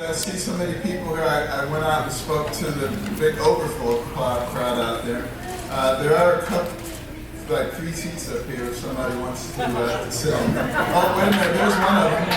I see so many people here. I went out and spoke to the big overflow crowd out there. There are a couple, like 3 seats up here if somebody wants to sit on them. Oh, wait a minute, there's one of them.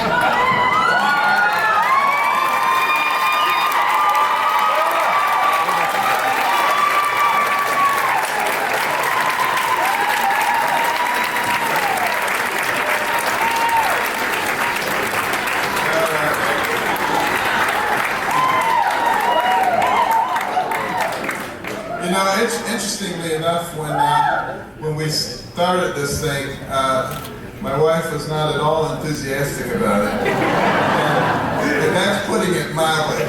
You know, it's interestingly enough, when we started this thing, my wife was not at all enthusiastic about it, and that's putting it mildly.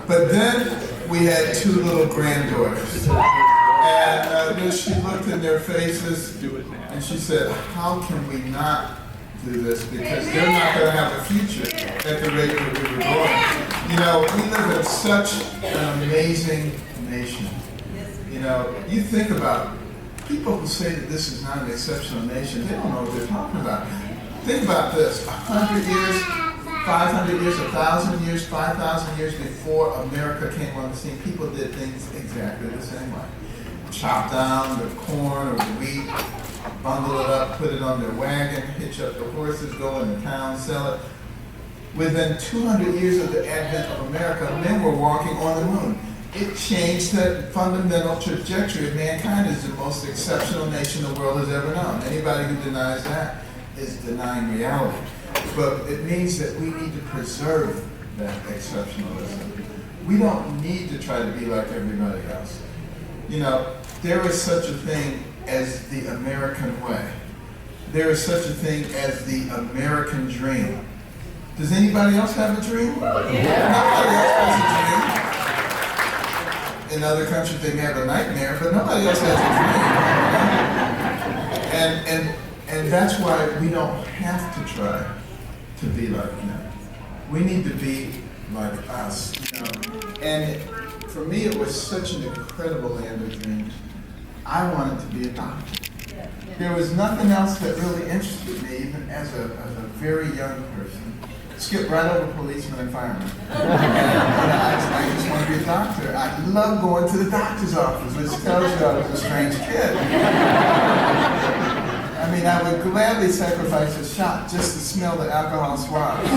But then we had 2 little granddaughters, and then she looked in their faces, and she said, "How can we not do this? Because they're not going to have a future at the rate that we were going." You know, we live in such an amazing nation. You know, you think about people who say that this is not an exceptional nation, they don't know what they're talking about. Think about this, 100 years, 500 years, 1,000 years, 5,000 years before America came on the scene, people did things exactly the same way. Chop down the corn or the wheat, bundle it up, put it on their wagon, hitch up the horses, go into town, sell it. Within 200 years of the advent of America, men were walking on the moon. It changed the fundamental trajectory of mankind. Is the most exceptional nation the world has ever known. Anybody who denies that is denying reality. But it means that we need to preserve that exceptionalism. We don't need to try to be like everybody else. You know, there is such a thing as the American way. There is such a thing as the American dream. Does anybody else have a dream? Yeah. Nobody else has a dream. In other countries they have a nightmare, but nobody else has a dream. And that's why we don't have to try to be like them. We need to be like us. You know? And for me, it was such an incredible land of dreams. I wanted to be a doctor. There was nothing else that really interested me, even as a very young person. Skip right over policemen and firemen. I just want to be a doctor. I love going to the doctor's office, which tells you I was a strange kid. I mean, I would gladly sacrifice a shot just to smell the alcohol swabs. If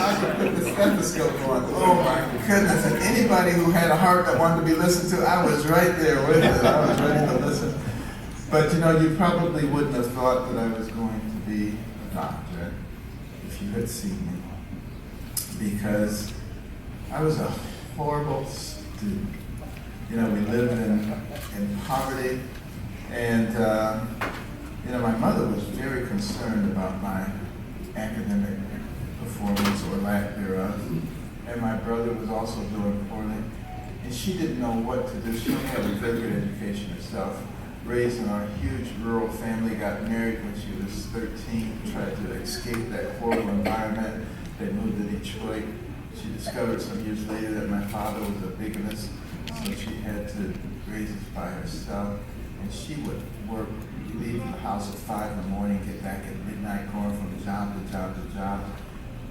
I could put the stethoscope on, oh my goodness, and anybody who had a heart that wanted to be listened to, I was right there with it. I was ready to listen. But you know, you probably wouldn't have thought that I was going to be a doctor if you had seen me. Because I was a horrible student. You know, we lived in poverty, and you know, my mother was very concerned about my academic performance or lack thereof. And my brother was also doing poorly. And she didn't know what to do. She had a very good education herself. Raised in our huge rural family, got married when she was 13, tried to escape that horrible environment. They moved to Detroit. She discovered some years later that my father was a bigamist, so she had to raise us by herself. And she would work, leave the house at 5 in the morning, get back at midnight, going from job to job to job,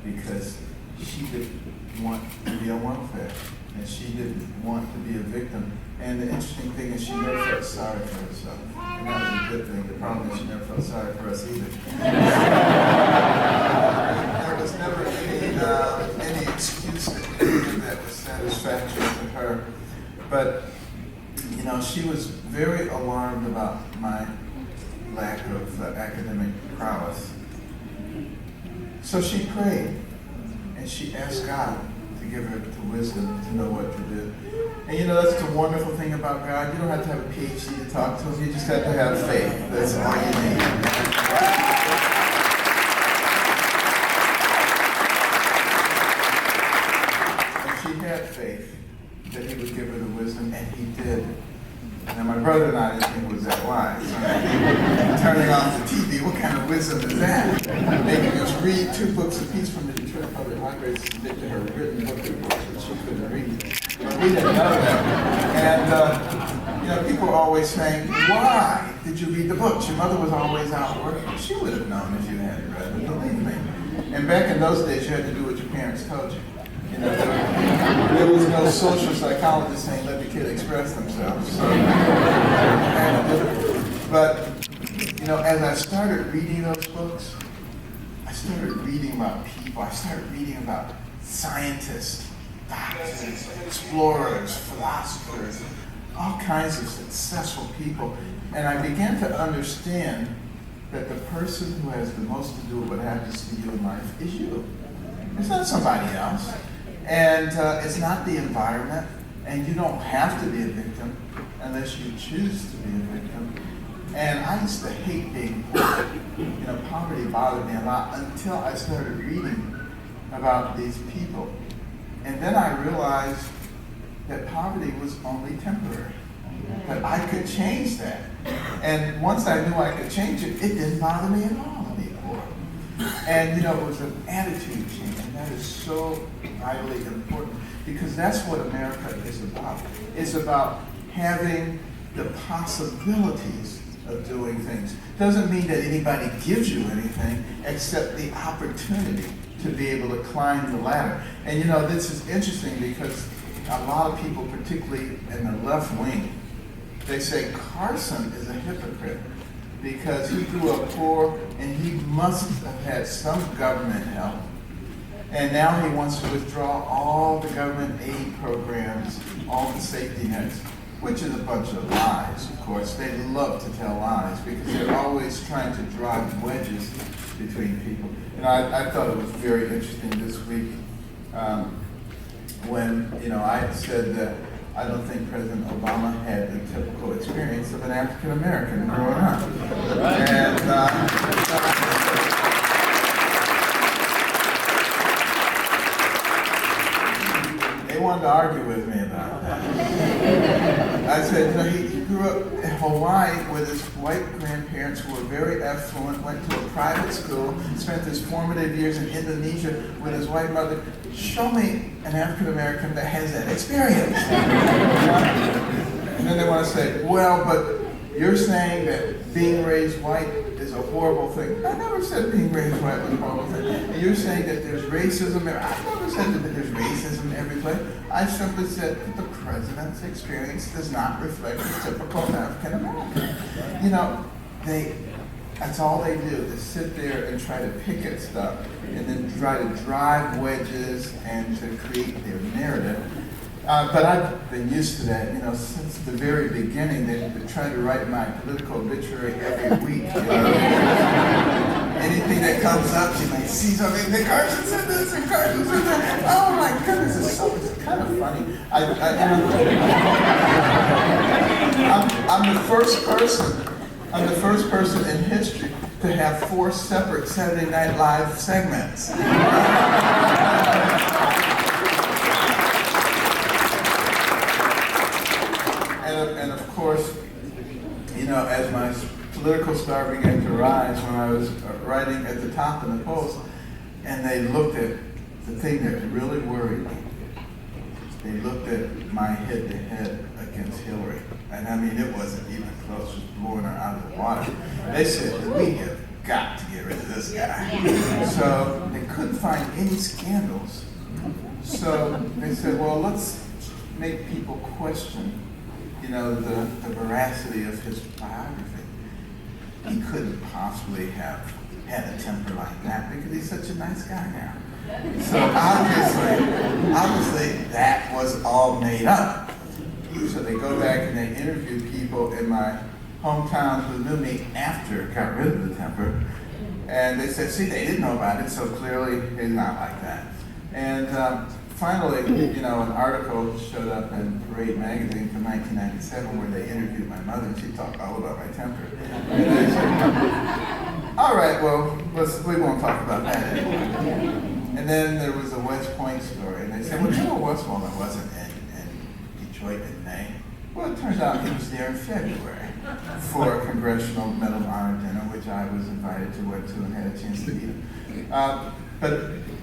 because she didn't want to be on welfare, and she didn't want to be a victim. And the interesting thing is she never felt sorry for herself. And that was a good thing. The problem is she never felt sorry for us either. There was never any excuse that was satisfactory to her. But, you know, she was very alarmed about my lack of academic prowess. So she prayed, and she asked God to give her the wisdom to know what to do. And you know, that's the wonderful thing about God. You don't have to have a PhD to talk to him. You just have to have faith. That's all you need. And she had faith that he would give her the wisdom, and he did. Now, my brother and I didn't think it was that wise. Turning off the TV, what kind of wisdom is that? Making us read 2 books apiece from the Detroit Public Library to submit to her written book reports that she couldn't read. But we didn't know that. And, you know, people are always saying, why did you read the books? Your mother was always out working. She would have known if you hadn't read it, believe me. And back in those days, you had to do what your parents told you. You know, there was no social psychologist saying, let the kid express themselves. So, but, you know, as I started reading those books, I started reading about people. I started reading about scientists, doctors, explorers, philosophers, all kinds of successful people. And I began to understand that the person who has the most to do with what happens to you in life is you. It's not somebody else. And it's not the environment. And you don't have to be a victim unless you choose to be a victim. And I used to hate being poor. You know, poverty bothered me a lot until I started reading about these people. And then I realized that poverty was only temporary. That I could change that. And once I knew I could change it, it didn't bother me at all to be poor. And you know, it was an attitude change, and that is so vitally important because that's what America is about. It's about having the possibilities of doing things. Doesn't mean that anybody gives you anything except the opportunity to be able to climb the ladder. And you know, this is interesting because a lot of people, particularly in the left wing, they say Carson is a hypocrite because he grew up poor and he must have had some government help. And now he wants to withdraw all the government aid programs, all the safety nets, which is a bunch of lies, of course. They love to tell lies because they're always trying to drive wedges between people. And I thought it was very interesting this week when, you know, I said that I don't think President Obama had the typical experience of an African American growing up. Right. And they wanted to argue with me about that. I said, you know, he grew up in Hawaii with his white grandparents who were very affluent, went to a private school, spent his formative years in Indonesia with his white mother. Show me an African American that has that experience. And then they want to say, well, but you're saying that being raised white is a horrible thing. I never said being raised white was a horrible thing. And you're saying that there's racism. I never said that there's racism every place. I simply said that the president's experience does not reflect the typical African American. You know, that's all they do is sit there and try to pick at stuff and then try to drive wedges and to create their narrative. But I've been used to that, you know, since the very beginning. They've been trying to write my political obituary every week. You know? Anything that comes up, you might see something, and Carson said this, and Carson said that. Oh my goodness, it's kind of funny. I'm the first person in history to have 4 separate Saturday Night Live segments. And of course, you know, as my political star began to rise when I was writing at the top of the Post, and they looked at the thing that really worried me. They looked at my head-to-head against Hillary. And I mean, it wasn't even close, just blowing her out of the water. They said, we have got to get rid of this guy. So they couldn't find any scandals. So they said, well, let's make people question, you know, the veracity of his biography. He couldn't possibly have had a temper like that because he's such a nice guy now. So obviously that was all made up. So they go back and they interview people in my hometown who knew me after I got rid of the temper. And they said, see, they didn't know about it, so clearly he's not like that. And finally, you know, an article showed up in Parade magazine from 1997 where they interviewed my mother, and she talked all about my temper. And they said, all right, well, we won't talk about that anymore. And then there was a West Point story, and they said, well, General Westmoreland wasn't in Detroit in May. Well, it turns out he was there in February for a Congressional Medal of Honor dinner, which I was invited to went to and had a chance to eat.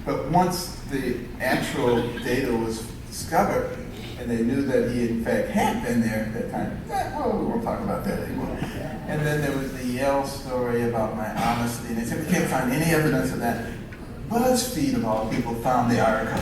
But once the actual data was discovered, and they knew that he in fact had been there at that time, well, we won't talk about that anymore. And then there was the Yale story about my honesty, and they said we can't find any evidence of that. BuzzFeed, of all people, found the article.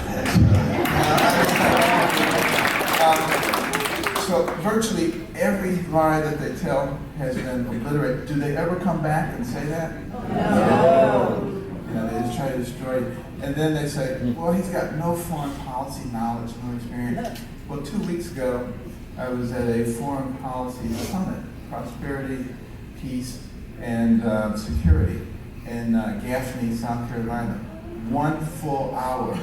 So virtually every lie that they tell has been obliterated. Do they ever come back and say that? No. You know, they just try to destroy it. And then they say, well, he's got no foreign policy knowledge, no experience. Well, 2 weeks ago, I was at a foreign policy summit, prosperity, peace, and security in Gaffney, South Carolina. 1 full hour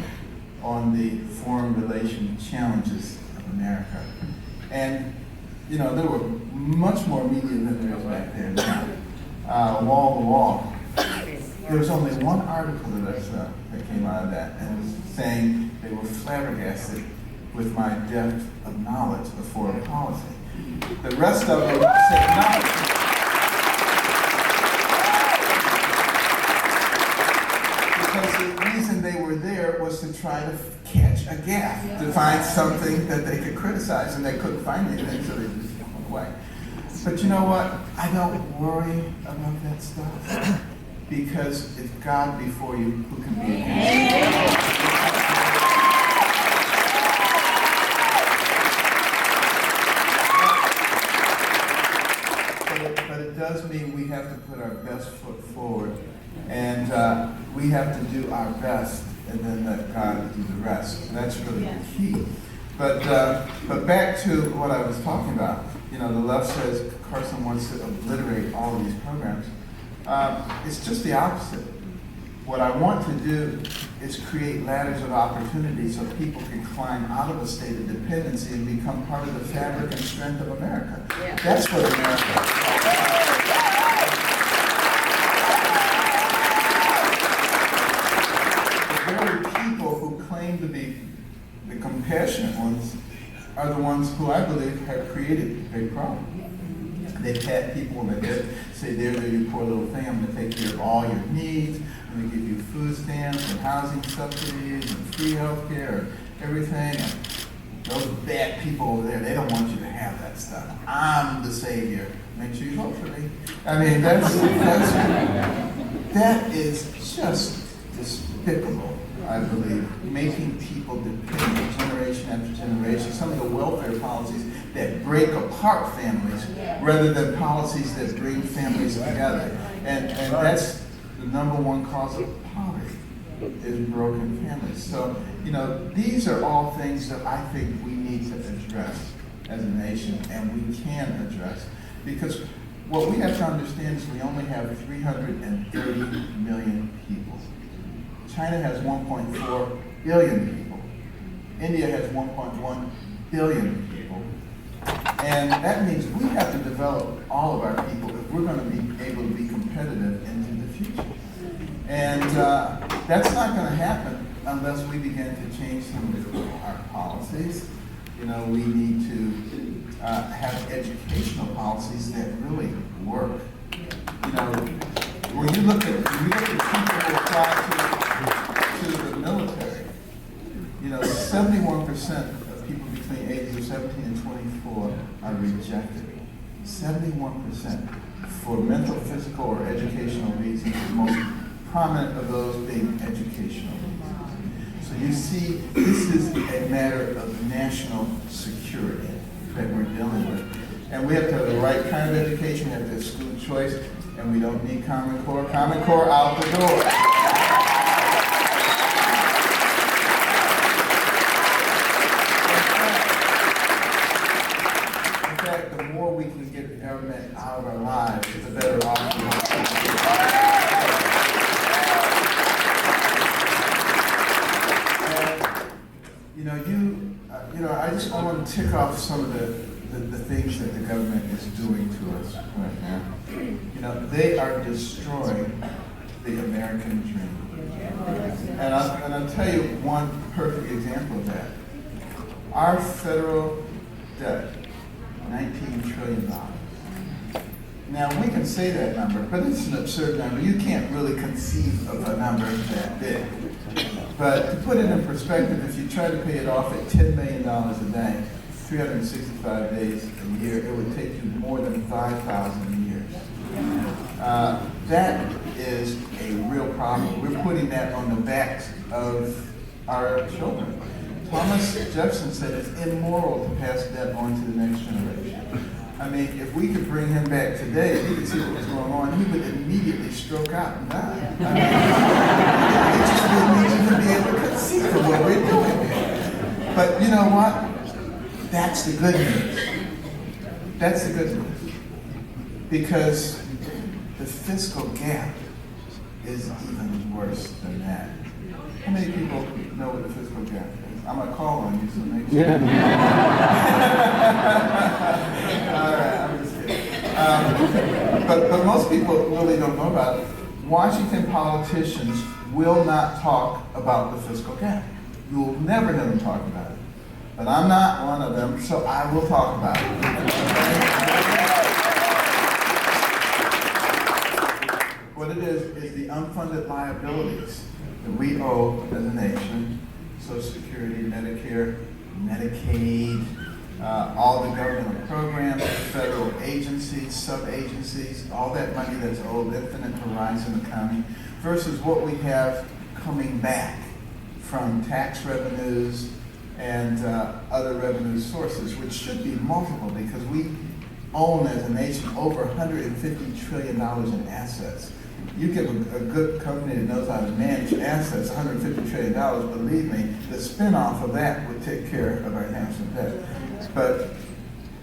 on the foreign relation challenges of America. And, you know, there were much more media than there is back there now, wall to wall. There was only one article that I saw that came out of that, and it was saying they were flabbergasted with my depth of knowledge of foreign policy. The rest of them said nothing. Because the reason they were there was to try to catch a gap, to find something that they could criticize, and they couldn't find anything, so they just went away. But you know what? I don't worry about that stuff, because if God be for you, who can be against you? But it does mean we have to put our best foot forward, and we have to do our best, and then let God do the rest. And that's really the key. But back to what I was talking about. You know, the left says Carson wants to obliterate all of these programs. It's just the opposite. What I want to do is create ladders of opportunity so people can climb out of a state of dependency and become part of the fabric and strength of America. Yeah. That's what America is. The very people who claim to be the compassionate ones are the ones who I believe have created a big problem. They pat people on the head, say, there, you poor little thing, I'm going to take care of all your needs, I'm going to give you food stamps and housing subsidies and free health care and everything. And those bad people over there, they don't want you to have that stuff. I'm the savior. Make sure you vote for me. I mean, that is just despicable, I believe, making people dependent generation after generation. Some of the welfare policies that break apart families rather than policies that bring families together. And that's the number one cause of poverty, is broken families. So, you know, these are all things that I think we need to address as a nation, and we can address. Because what we have to understand is we only have 330 million people. China has 1.4 billion people. India has 1.1 billion people. And that means we have to develop all of our people if we're going to be able to be competitive into the future. And that's not going to happen unless we begin to change some of our policies. You know, we need to have educational policies that really work. You know, when you look at people who apply to the military, you know, 71% of people between ages of 17 and 24 are rejected. 71% for mental, physical, or educational reasons, the most prominent of those being educational reasons. So you see, this is a matter of national security that we're dealing with. And we have to have the right kind of education, we have to have school choice, and we don't need Common Core. Common Core out the door. The more we can get the government out of our lives, the better off we are. I just want to tick off some of the things that the government is doing to us right now. You know, they are destroying the American dream. And I'll tell you one perfect example of that. Our federal debt, $19 trillion. Now, we can say that number, but it's an absurd number. You can't really conceive of a number that big. But to put it in perspective, if you try to pay it off at $10 million a day, 365 days a year, it would take you more than 5,000 years. That is a real problem. We're putting that on the backs of our children. Thomas Jefferson said it's immoral to pass debt on to the next generation. I mean, if we could bring him back today, if he could see what was going on, he would immediately stroke out and die. I mean, he just wouldn't even be able to conceive of what we're doing here. But you know what? That's the good news. That's the good news. Because the fiscal gap is even worse than that. How many people know what the fiscal gap is? I'm going to call on you, so make sure. Yeah. All right, I'm just kidding. But most people really don't know about it. Washington politicians will not talk about the fiscal gap. You will never hear them talk about it. But I'm not one of them, so I will talk about it. What it is the unfunded liabilities that we owe as a nation. Social Security, Medicare, Medicaid, all the government programs, federal agencies, sub-agencies, all that money that's owed, infinite horizon accounting, versus what we have coming back from tax revenues and other revenue sources, which should be multiple because we own as a nation over $150 trillion in assets. You give a good company that knows how to manage assets, $150 trillion, believe me, the spin-off of that would take care of our national debt. But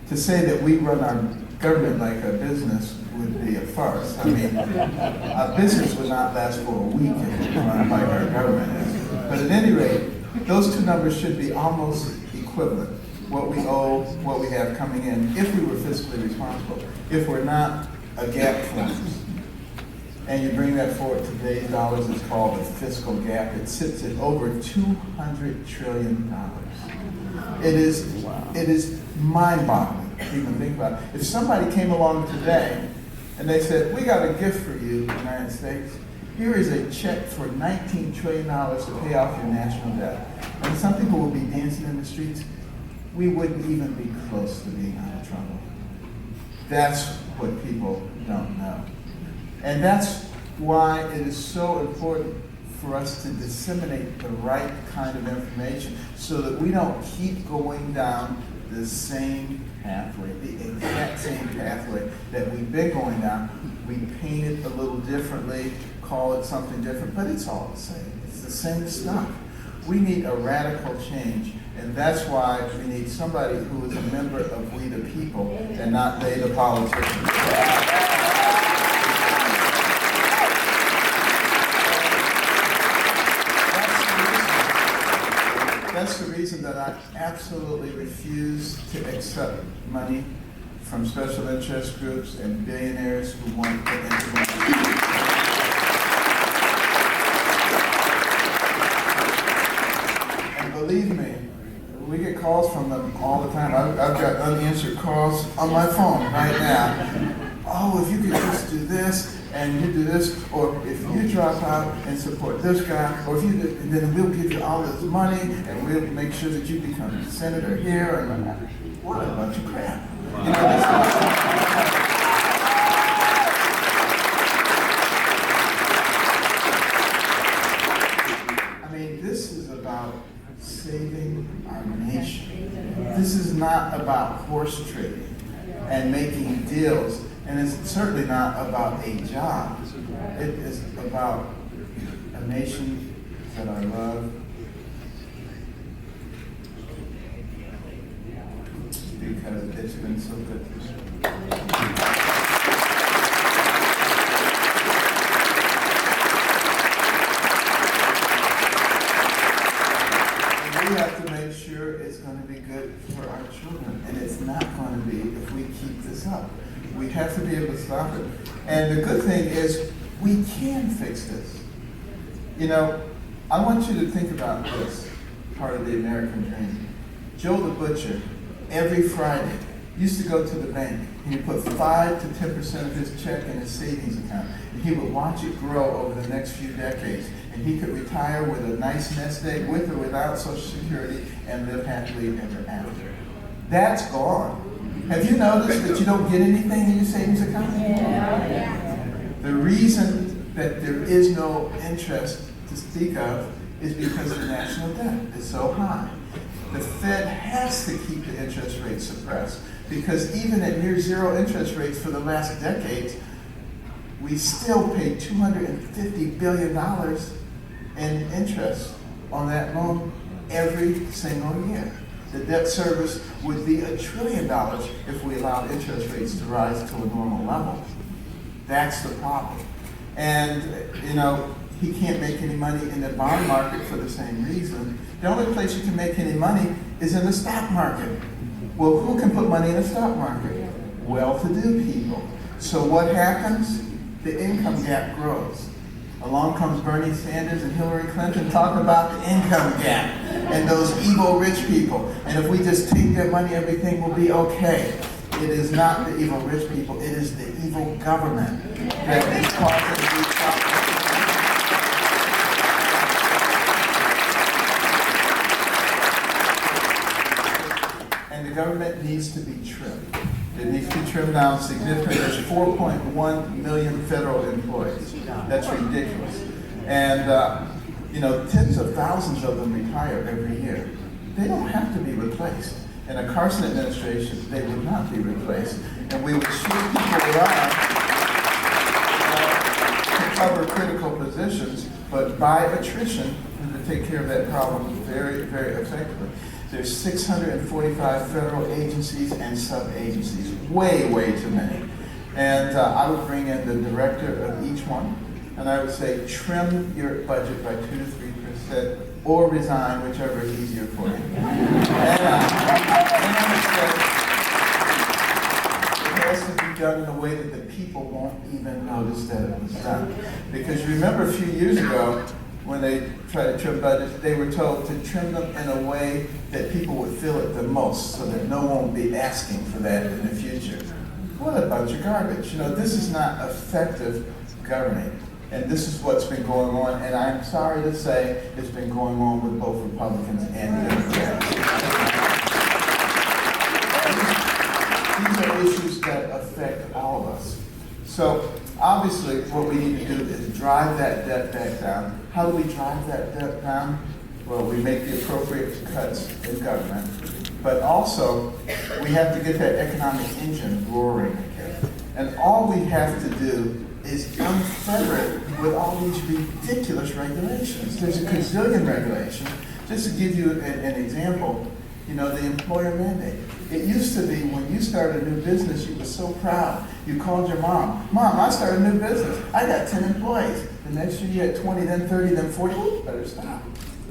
to say that we run our government like a business would be a farce. I mean, a business would not last for a week if it run like our government is. But at any rate, those two numbers should be almost equivalent. What we owe, what we have coming in, if we were fiscally responsible. If we're not, a gap forms. And you bring that forward to today's dollars, it's called the fiscal gap. It sits at over $200 trillion. It is mind-boggling to even think about it. If somebody came along today and they said, we got a gift for you, United States. Here is a check for $19 trillion to pay off your national debt. And some people will be dancing in the streets. We wouldn't even be close to being out of trouble. That's what people don't know. And that's why it is so important for us to disseminate the right kind of information so that we don't keep going down the same pathway, the exact same pathway that we've been going down. We paint it a little differently, call it something different, but it's all the same. It's the same stuff. We need a radical change, and that's why we need somebody who is a member of we the people and not they the politicians. That's the reason that I absolutely refuse to accept money from special interest groups and billionaires who want to influence. And believe me, we get calls from them all the time. I've got unanswered calls on my phone right now. Oh, if you could just do this, and you do this, or if you drop out and support this guy, or if you do, then we'll give you all this money, and we'll make sure that you become a senator here, and what a bunch of crap. You know, I mean, this is about saving our nation. This is not about horse trading and making deals. And it's certainly not about a job. It is about a nation that I love because it's been so good to me. And we have to make sure it's going to be good for our children. And it's not going to be if we keep this up. We have to be able to stop it. And the good thing is, we can fix this. You know, I want you to think about this part of the American dream. Joe the Butcher, every Friday, used to go to the bank and he'd put 5 to 10% of his check in his savings account. And he would watch it grow over the next few decades. And he could retire with a nice nest egg, with or without Social Security, and live happily ever after. That's gone. Have you noticed that you don't get anything in your savings account? Yeah. The reason that there is no interest to speak of is because the national debt is so high. The Fed has to keep the interest rate suppressed because even at near zero interest rates for the last decades, we still pay $250 billion in interest on that loan every single year. The debt service would be $1 trillion if we allowed interest rates to rise to a normal level. That's the problem. And, he can't make any money in the bond market for the same reason. The only place you can make any money is in the stock market. Well, who can put money in the stock market? Well-to-do people. So what happens? The income gap grows. Along comes Bernie Sanders and Hillary Clinton talking about the income gap and those evil rich people. And if we just take their money, everything will be okay. It is not the evil rich people, it is the evil government that is causing these problems. And the government needs to be trimmed. It needs to be trimmed down significantly. There's 4.1 million federal employees. That's ridiculous. And, tens of thousands of them retire every year. They don't have to be replaced. In a Carson administration, they would not be replaced. And we would shift people around to cover critical positions, but by attrition, we would take care of that problem very, very effectively. There's 645 federal agencies and sub-agencies, way, way too many. And I would bring in the director of each one, and I would say trim your budget by 2 to 3%, or resign, whichever is easier for you. And I would say it has to be done in a way that the people won't even notice that it was done. Because you remember a few years ago, when they tried to trim budgets, they were told to trim them in a way that people would feel it the most, so that no one would be asking for that in the future. What a bunch of garbage. This is not effective governing. And this is what's been going on, and I'm sorry to say it's been going on with both Republicans and Democrats. These are issues that affect all of us. So obviously what we need to do is drive that debt back down. How do we drive that debt down? Well, we make the appropriate cuts in government, but also we have to get that economic engine roaring again. And all we have to do is unfetter it with all these ridiculous regulations. There's a gazillion regulations. Just to give you an example, the employer mandate. It used to be when you started a new business, you were so proud. You called your mom. Mom, I started a new business. I got 10 employees. The next year you had 20, then 30, then 40. Better stop.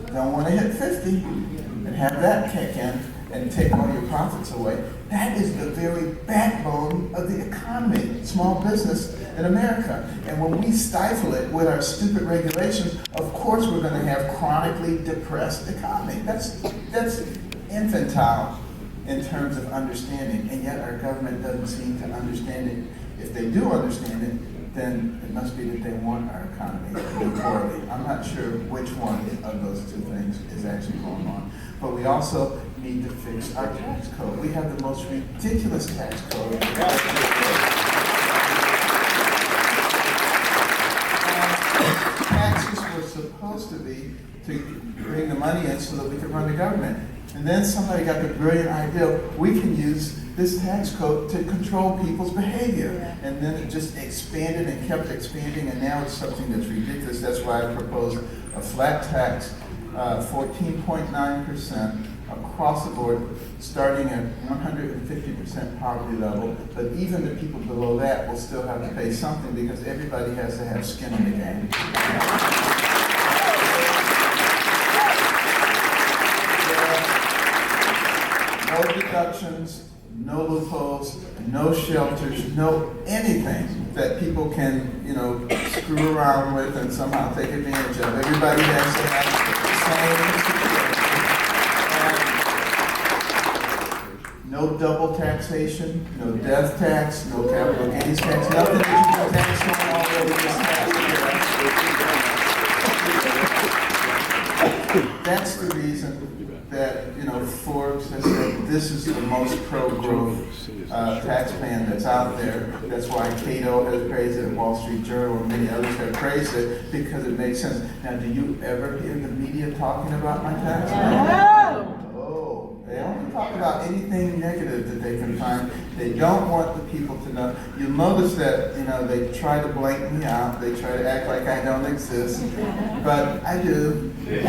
Don't want to hit 50 and have that kick in and take all your profits away. That is the very backbone of the economy, small business in America. And when we stifle it with our stupid regulations, of course we're going to have chronically depressed economy. That's infantile in terms of understanding, and yet our government doesn't seem to understand it. If they do understand it, then it must be that they want our economy to do poorly. I'm not sure which one of those two things is actually going on. But we also need to fix our tax code. We have the most ridiculous tax code. Taxes were supposed to be to bring the money in so that we could run the government. And then somebody got the brilliant idea, we can use this tax code to control people's behavior. And then it just expanded and kept expanding, and now it's something that's ridiculous. That's why I proposed a flat tax, 14.9% across the board, starting at 150% poverty level. But even the people below that will still have to pay something because everybody has to have skin in the game. No deductions, no loopholes, no shelters, no anything that people can, screw around with and somehow take advantage of. Everybody has to have the same. No double taxation, no death tax, no capital gains tax, nothing that you can tax on already just passed. That's the reason that, Forbes has said this is the most pro-growth tax plan that's out there. That's why Cato has praised it, and Wall Street Journal, and many others have praised it, because it makes sense. Now, do you ever hear the media talking about my tax plan? No. Oh, they only talk about anything negative that they can find. They don't want the people to know. You'll notice that, they try to blank me out. They try to act like I don't exist, but I do. If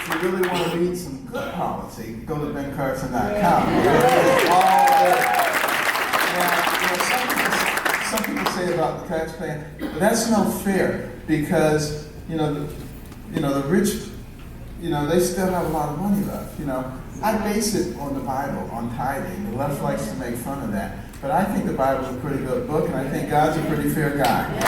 you really want to read some good policy, go to bencarson.com. Some people say about the tax plan, but that's no fair, because the rich, they still have a lot of money left. I base it on the Bible, on tithing. The left likes to make fun of that, but I think the Bible's a pretty good book, and I think God's a pretty fair guy. He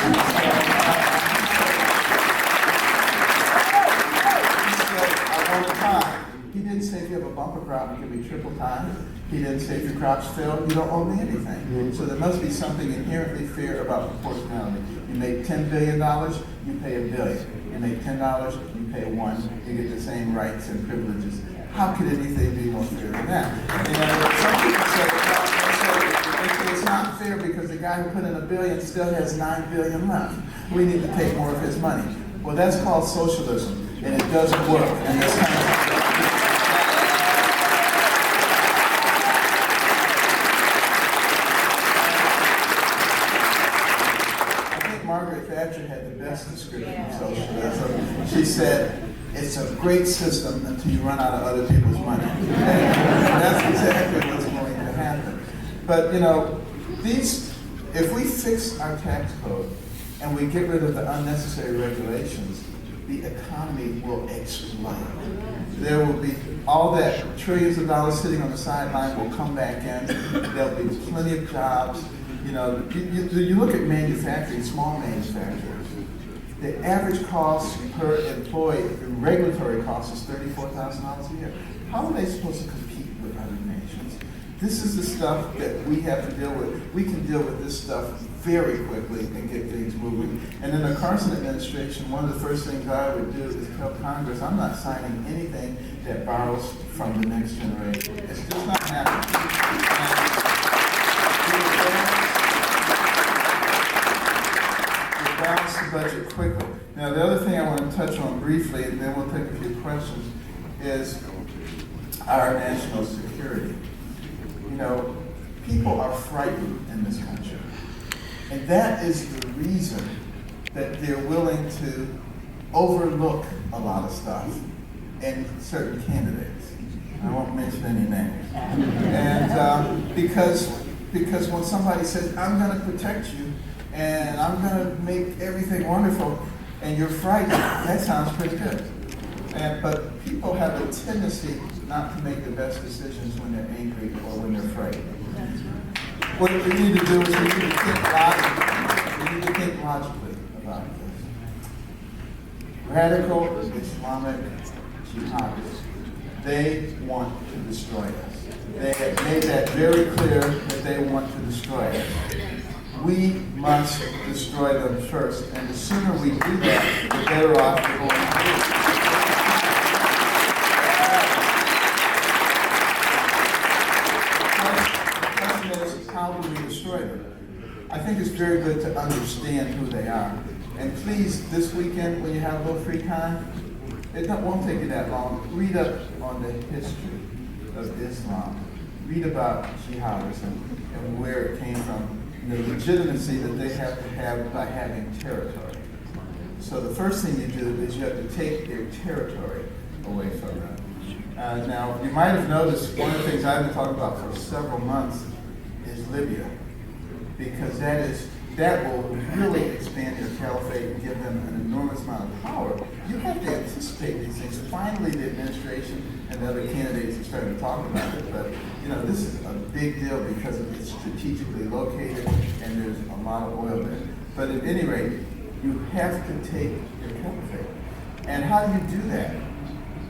said, I want to tithe. He didn't say if you have a bumper crop, it can be triple tithe. He didn't say if your crops fail, you don't owe me anything. So there must be something inherently fair about proportionality. You make $10 billion, you pay $1 billion. You make $10, you pay $1. You get the same rights and privileges. How could anything be more fair than that? Some people say it's not fair because the guy who put in $1 billion still has $9 billion left. We need to take more of his money. Well, that's called socialism, and it doesn't work. And it's kind of Margaret Thatcher had the best description of socialism. She said, it's a great system until you run out of other people's money. And that's exactly what's going to happen. But, if we fix our tax code and we get rid of the unnecessary regulations, the economy will explode. There will be all that trillions of dollars sitting on the sideline will come back in. There'll be plenty of jobs. You look at manufacturing, small manufacturers, the average cost per employee, the regulatory cost is $34,000 a year. How are they supposed to compete with other nations? This is the stuff that we have to deal with. We can deal with this stuff very quickly and get things moving. And in the Carson administration, one of the first things I would do is tell Congress, I'm not signing anything that borrows from the next generation. It's just not happening. Balance the budget quickly. Now, the other thing I want to touch on briefly, and then we'll take a few questions, is our national security. People are frightened in this country. And that is the reason that they're willing to overlook a lot of stuff in certain candidates. I won't mention any names. And because when somebody says, I'm going to protect you, and I'm going to make everything wonderful, and you're frightened, that sounds pretty good. But people have a tendency not to make the best decisions when they're angry or when they're afraid. What we need to do is we need to think logically. We need to think logically about this. Radical Islamic jihadists, they want to destroy us. They have made that very clear that they want to destroy us. We must destroy them first, and the sooner we do that, the better off we're going to be. The question is, how do we destroy them? I think it's very good to understand who they are. And please, this weekend, when you have a little free time, it won't take you that long. Read up on the history of Islam. Read about jihadism and where it came from. The legitimacy that they have to have by having territory. So the first thing you do is you have to take their territory away from them. Now, you might have noticed one of the things I've been talking about for several months is Libya, because that will really expand their caliphate and give them an enormous amount of power. You have to anticipate these things. Finally, the administration and the other candidates are starting to talk about it, but this is a big deal because it's strategically located and there's a lot of oil there. But at any rate, you have to take your caliphate. And how do you do that?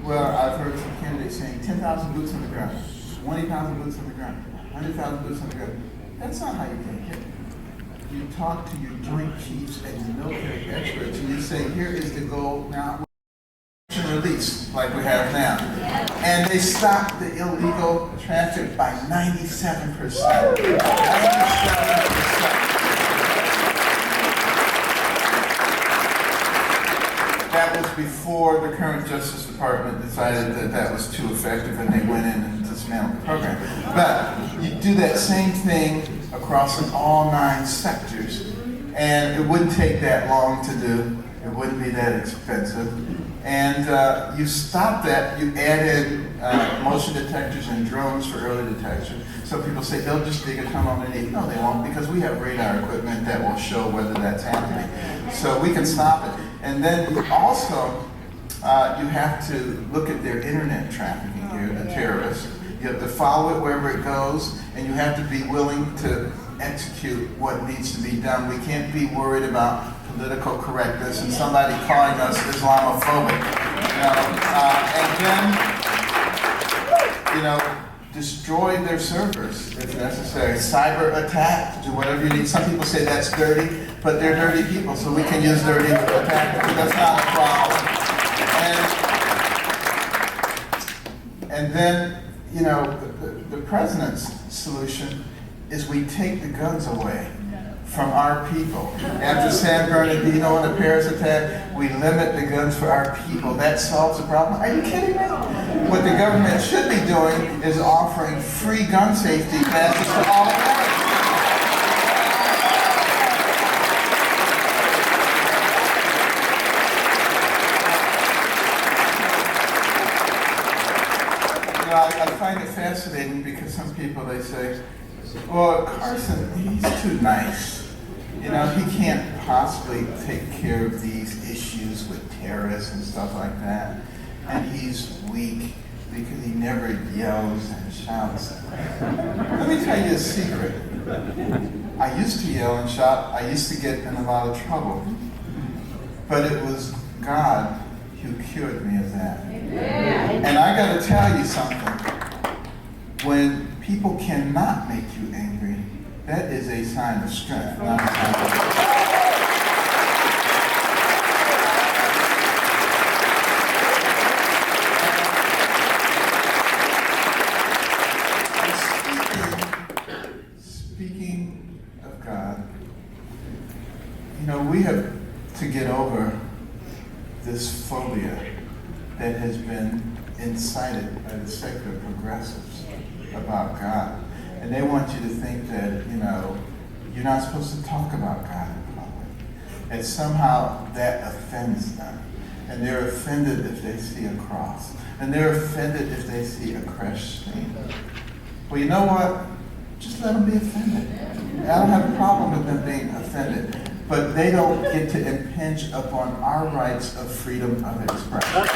Well, I've heard some candidates saying 10,000 boots on the ground, 20,000 boots on the ground, 100,000 boots on the ground. That's not how you take it. talk to your Joint Chiefs and your military experts, and you say, here is the goal now, release like we have now. And they stopped the illegal traffic by 97%. 97%. That was before the current Justice Department decided that that was too effective and they went in and dismantled the program. But you do that same thing across all 9 sectors, and it wouldn't take that long to do. It wouldn't be that expensive. And you stop that, you add in motion detectors and drones for early detection. Some people say they'll just dig a tunnel underneath. No, they won't, because we have radar equipment that will show whether that's happening. So we can stop it. And then you also, you have to look at their internet trafficking here, the terrorists. You have to follow it wherever it goes, and you have to be willing to execute what needs to be done. We can't be worried about political correctness and somebody calling us Islamophobic. And then, destroy their servers if necessary. Cyber attack, do whatever you need. Some people say that's dirty, but they're dirty people, so we can use dirty attack. That's not a problem. And then, the president's solution is we take the guns away from our people. After San Bernardino and the Paris attack, we limit the guns for our people. That solves the problem. Are you kidding me? What the government should be doing is offering free gun safety classes for all Americans. I find it fascinating because some people, they say, well, Carson, he's too nice. He can't possibly take care of these issues with terrorists and stuff like that. And he's weak because he never yells and shouts. Let me tell you a secret. I used to yell and shout. I used to get in a lot of trouble. But it was God who cured me of that. And I got to tell you something. When people cannot make you angry, that is a sign of strength, not a sign of Speaking of God, we have to get over this phobia that has been incited by the secular progressives about God. And they want you to think that, you're not supposed to talk about God in public. And somehow that offends them. And they're offended if they see a cross. And they're offended if they see a crash scene. Well, you know what? Just let them be offended. I don't have a problem with them being offended. But they don't get to impinge upon our rights of freedom of expression.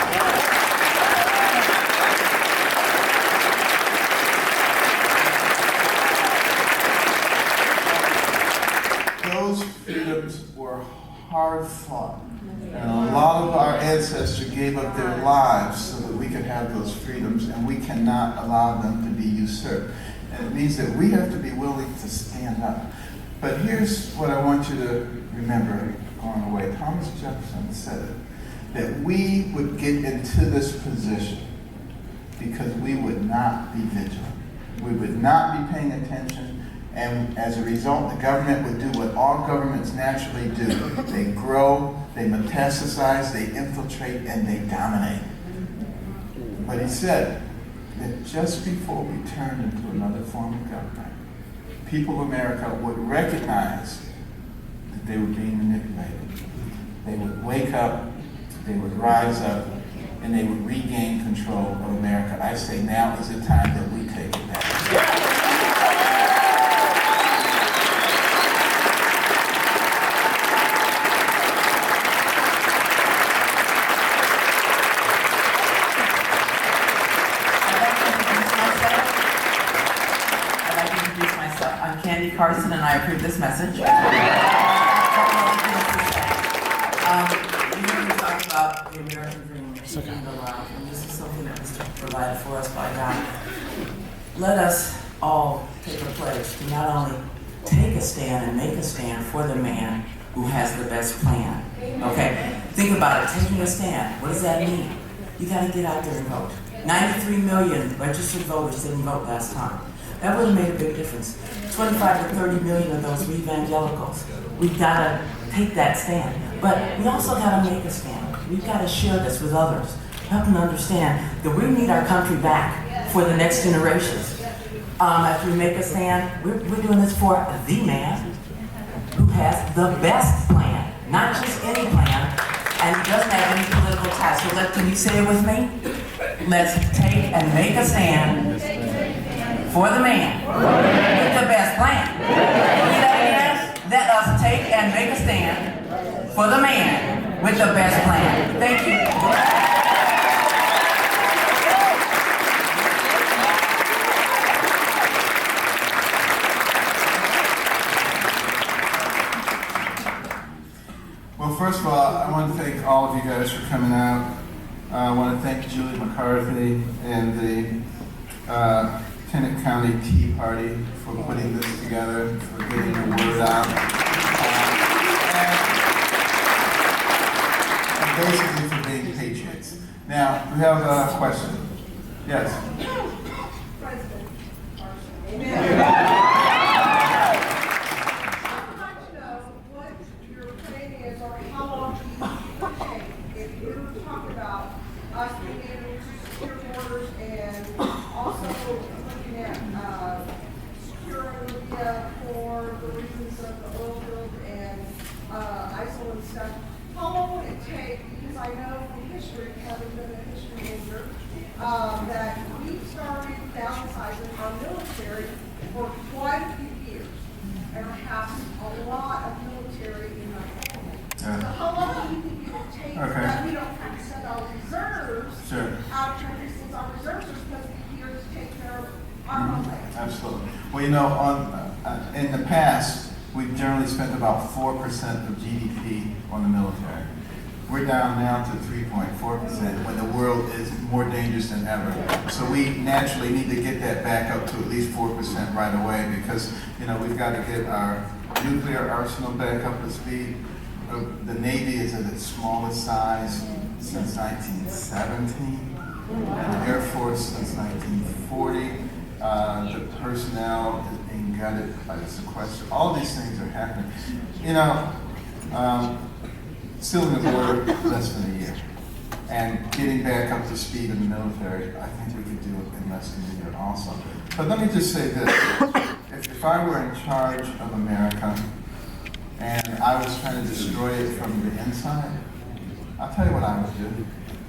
Those freedoms were hard fought. And a lot of our ancestors gave up their lives so that we could have those freedoms, and we cannot allow them to be usurped. And it means that we have to be willing to stand up. But here's what I want you to remember going away. Thomas Jefferson said it, that we would get into this position because we would not be vigilant. We would not be paying attention. And as a result, the government would do what all governments naturally do. They grow, they metastasize, they infiltrate, and they dominate. But he said that just before we turned into another form of government, people of America would recognize that they were being manipulated. They would wake up, they would rise up, and they would regain control of America. I say now is the time that we take it back. Carson, and I approve this message. We talk about the American dream, keeping the love, and this is something that was provided for us by God. Let us all take a pledge to not only take a stand and make a stand for the man who has the best plan. Okay? Think about it, taking a stand. What does that mean? You gotta get out there and vote. 93 million registered voters didn't vote last time. That would have made a big difference. 25 to 30 million of those were evangelicals. We've gotta take that stand. But we also gotta make a stand. We've gotta share this with others. Help them understand that we need our country back for the next generations. After we make a stand, we're doing this for the man who has the best plan, not just any plan, and he doesn't have any political ties. So can you say it with me? Let's take and make a stand for the man with the best plan. Read that again? Let us take and make a stand for the man with the best plan. Thank you. Well, first of all, I want to thank all of you guys for coming out. I want to thank Julie McCarthy and the Tennant County Tea Party for putting this together, for getting the word out, and basically for being patriots. Now, we have a question. Yes? President Carson. Amen. Us being able to secure borders and also looking at securing Libya for the reasons of the oil field and ISIL and stuff. How long would it take, because I know from history, having been a history major, that we started downsizing our military for quite a few years and have a lot of military in our family. So how long do you think it would take that we don't have to send our reserves out of country, since our reserves are supposed to be here to take care of our homeland? Absolutely. Well, you know, in the past, we've generally spent about 4% of GDP on the military. We're down now to 3.4% when the world is more dangerous than ever. So we naturally need to get that back up to at least 4% right away, because, you know, we've got to get our nuclear arsenal back up to speed. The Navy is at its smallest size since 1917, and the Air Force since 1940. The personnel is being gutted by the sequester. All these things are happening. You know, sealing the border less than a year, and getting back up to speed in the military, I think we could do it in less than a year also. But let me just say this. If I were in charge of America, and I was trying to destroy it from the inside, I'll tell you what I would do.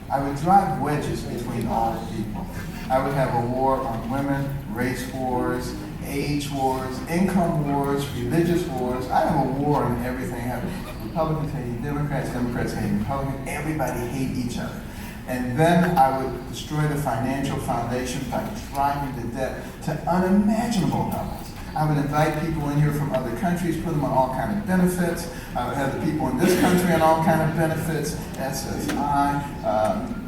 I would drive wedges between all the people. I would have a war on women, race wars, age wars, income wars, religious wars. I have a war on everything. I have Republicans hating Democrats, Democrats hating Republicans. Everybody hate each other. And then I would destroy the financial foundation by driving the debt to unimaginable levels. I would invite people in here from other countries, put them on all kinds of benefits. I would have the people in this country on all kinds of benefits, SSI,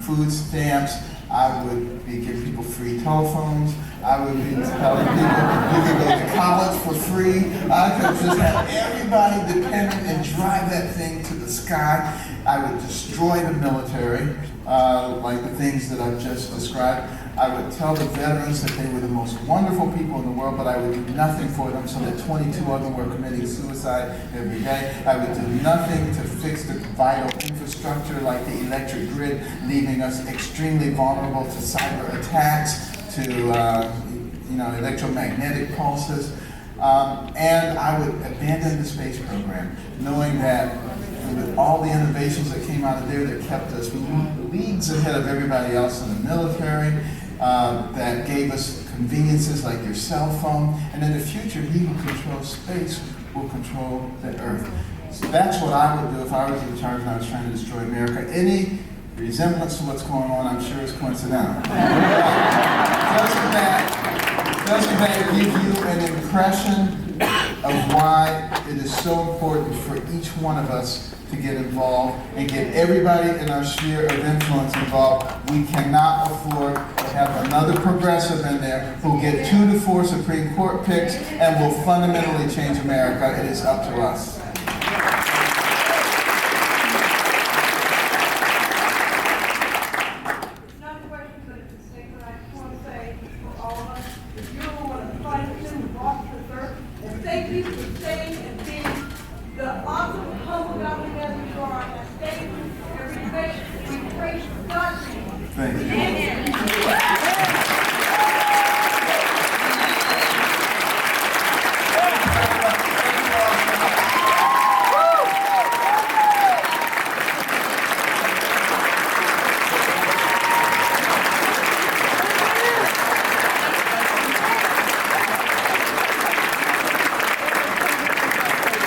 food stamps. I would be giving people free telephones. I would be telling people you can go to college for free. I could just have everybody dependent and drive that thing to the sky. I would destroy the military, like the things that I've just described. I would tell the veterans that they were the most wonderful people in the world, but I would do nothing for them, so that 22 of them were committing suicide every day. I would do nothing to fix the vital infrastructure like the electric grid, leaving us extremely vulnerable to cyber attacks, to electromagnetic pulses. And I would abandon the space program, knowing that with all the innovations that came out of there that kept us leagues ahead of everybody else in the military, that gave us conveniences like your cell phone, and in the future, he who controls space will control the earth. So that's what I would do if I was in charge and I was trying to destroy America. Any resemblance to what's going on, I'm sure is coincidental. Doesn't that give you an impression of why it is so important for each one of us to get involved and get everybody in our sphere of influence involved. We cannot afford to have another progressive in there who'll get 2 to 4 Supreme Court picks and will fundamentally change America. It is up to us. Thank you for staying and being the awesome, humble government you are, and staying every day. We praise God's name. Thank you.